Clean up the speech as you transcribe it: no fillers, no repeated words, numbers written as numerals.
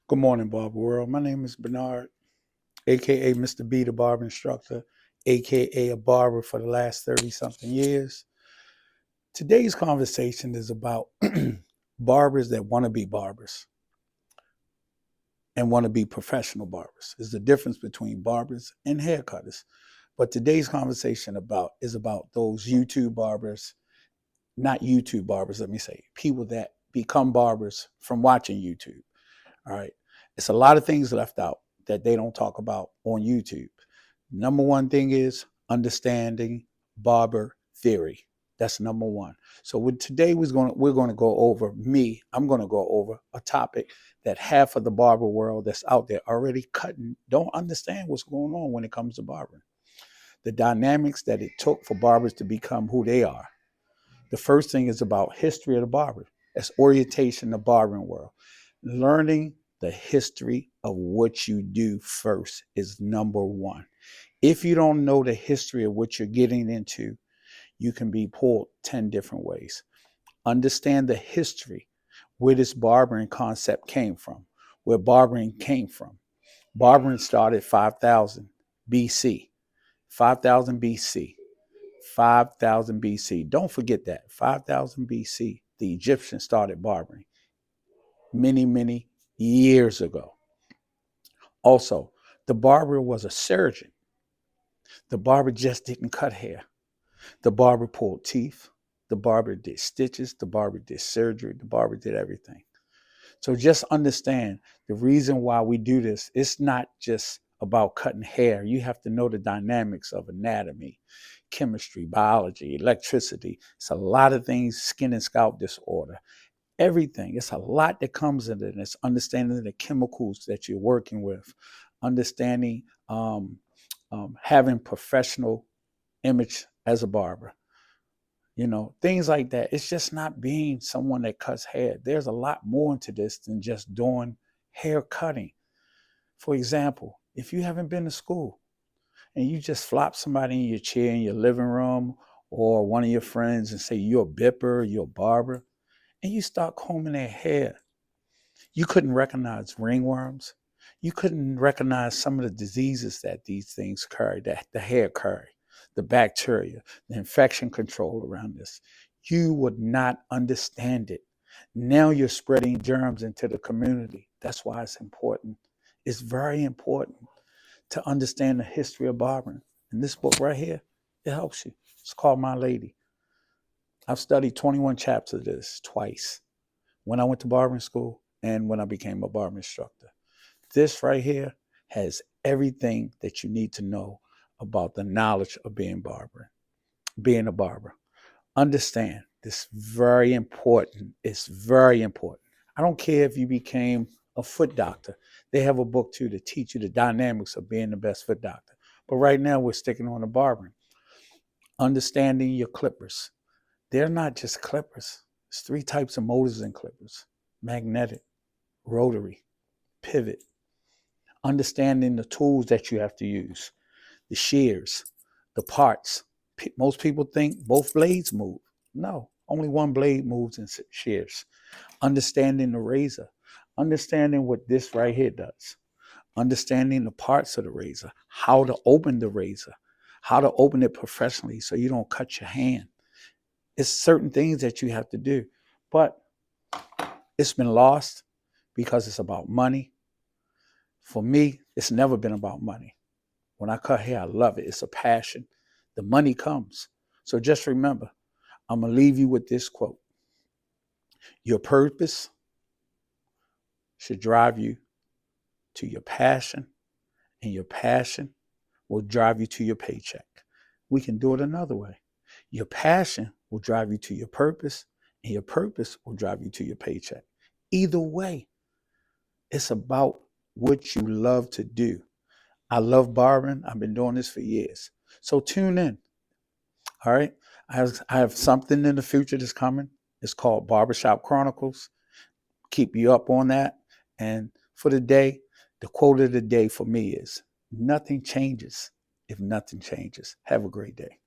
Good morning, Barber World. My name is Bernard, aka Mr. B, the barber instructor, aka a barber for the last 30 something years. Today's conversation is about barbers that want to be barbers and want to be professional barbers. There's the difference between barbers and haircutters. But today's conversation is about those YouTube barbers, not YouTube barbers, let me say, people that become barbers from watching YouTube. All right. It's a lot of things left out that they don't talk about on YouTube. Number one thing is understanding barber theory. That's number one. So today we're going to go over I'm going to go over a topic that half of the barber world that's out there already cutting don't understand what's going on when it comes to barbering. The dynamics that it took for barbers to become who they are. The first thing is about history of the barber. That's orientation in the barbering world. Learning the history of what you do first is number one. If you don't know the history of what you're getting into, you can be pulled 10 different ways. Understand the history, where this barbering concept came from, where barbering came from. Barbering started 5000 BC. 5000 BC. 5000 BC. Don't forget that. 5000 BC, the Egyptians started barbering many, many years ago. Also, the barber was a surgeon. The barber just didn't cut hair. The barber pulled teeth. The barber did stitches. The barber did surgery. The barber did everything. So just understand the reason why we do this. It's not just about cutting hair. You have to know the dynamics of anatomy, chemistry, biology, electricity. It's a lot of things, skin and scalp disorder, everything. It's a lot that comes in it. It's understanding the chemicals that you're working with, understanding having professional image as a barber. Things like that. It's just not being someone that cuts hair. There's a lot more into this than just doing hair cutting. For example, if you haven't been to school and you just flop somebody in your chair in your living room or one of your friends and say you're a bipper, you're a barber, and you start combing their hair, you couldn't recognize ringworms. You couldn't recognize some of the diseases that these things carry, that the hair carry, the bacteria, the infection control around this. You would not understand it. Now you're spreading germs into the community. That's why it's important. It's very important to understand the history of barbering. And this book right here, it helps you. It's called My Lady. I've studied 21 chapters of this twice. When I went to barbering school and when I became a barber instructor. This right here has everything that you need to know about the knowledge of being a barber. Understand this is very important. It's very important. I don't care if you became a foot doctor. They have a book too to teach you the dynamics of being the best foot doctor. But right now we're sticking on the barbering. Understanding your clippers. They're not just clippers. There's three types of motors in clippers: magnetic, rotary, pivot. Understanding the tools that you have to use, the shears, the parts. Most people think both blades move. No, only one blade moves in shears. Understanding the razor, understanding what this right here does, understanding the parts of the razor, how to open the razor, how to open it professionally so you don't cut your hand. It's certain things that you have to do, but it's been lost because it's about money. For me, it's never been about money. When I cut hair, I love it. It's a passion. The money comes. So just remember, I'm going to leave you with this quote. Your purpose should drive you to your passion, and your passion will drive you to your paycheck. We can do it another way. Your passion will drive you to your purpose, and your purpose will drive you to your paycheck. Either way, it's about what you love to do. I love barbering. I've been doing this for years. So tune in. All right. I have something in the future that's coming. It's called Barbershop Chronicles. Keep you up on that. And for the day, the quote of the day for me is, nothing changes if nothing changes. Have a great day.